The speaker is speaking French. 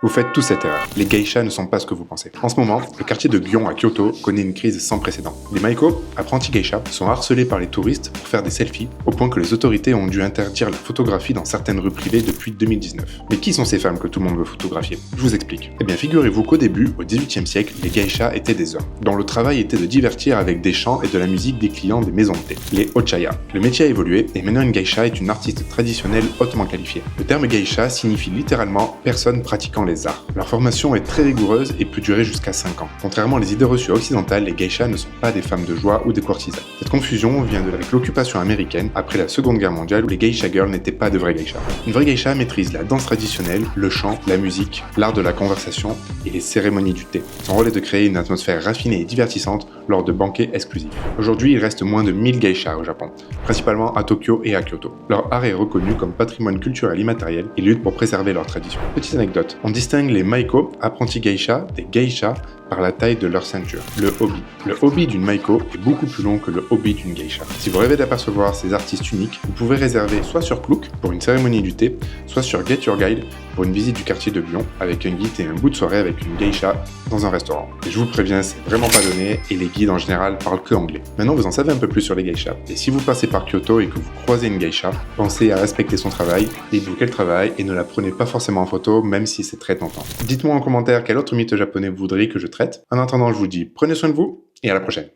Vous faites tous cette erreur. Les geishas ne sont pas ce que vous pensez. En ce moment, le quartier de Gion à Kyoto connaît une crise sans précédent. Les maiko, apprentis geishas, sont harcelés par les touristes pour faire des selfies, au point que les autorités ont dû interdire la photographie dans certaines rues privées depuis 2019. Mais qui sont ces femmes que tout le monde veut photographier? Je vous explique. Eh bien, figurez-vous qu'au début, au XVIIIe siècle, les geishas étaient des hommes, dont le travail était de divertir avec des chants et de la musique des clients des maisons de thé, les ochaya. Le métier a évolué et maintenant une geisha est une artiste traditionnelle hautement qualifiée. Le terme geisha signifie littéralement personne pratiquant les arts. Leur formation est très rigoureuse et peut durer jusqu'à 5 ans. Contrairement aux idées reçues occidentales, les geishas ne sont pas des femmes de joie ou des courtisanes. Cette confusion vient avec l'occupation américaine après la Seconde Guerre mondiale où les geisha girls n'étaient pas de vraies geishas. Une vraie geisha maîtrise la danse traditionnelle, le chant, la musique, l'art de la conversation et les cérémonies du thé. Son rôle est de créer une atmosphère raffinée et divertissante lors de banquets exclusifs. Aujourd'hui, il reste moins de 1000 geishas au Japon, principalement à Tokyo et à Kyoto. Leur art est reconnu comme patrimoine culturel immatériel et lutte pour préserver leur tradition. Petite anecdote, on distingue les maiko, apprentis geisha, des geishas, par la taille de leur ceinture, le obi. Le obi d'une maiko est beaucoup plus long que le obi d'une geisha. Si vous rêvez d'apercevoir ces artistes uniques, vous pouvez réserver soit sur Klook pour une cérémonie du thé, soit sur Get Your Guide pour une visite du quartier de Lyon avec un guide et un bout de soirée avec une geisha dans un restaurant. Et je vous préviens, c'est vraiment pas donné et les guides en général parlent que anglais. Maintenant vous en savez un peu plus sur les geishas. Et si vous passez par Kyoto et que vous croisez une geisha, pensez à respecter son travail, dites-vous qu'elle travaille et ne la prenez pas forcément en photo même si c'est très tentant. Dites-moi en commentaire quel autre mythe japonais vous voudriez que je traite. En attendant, je vous dis prenez soin de vous et à la prochaine.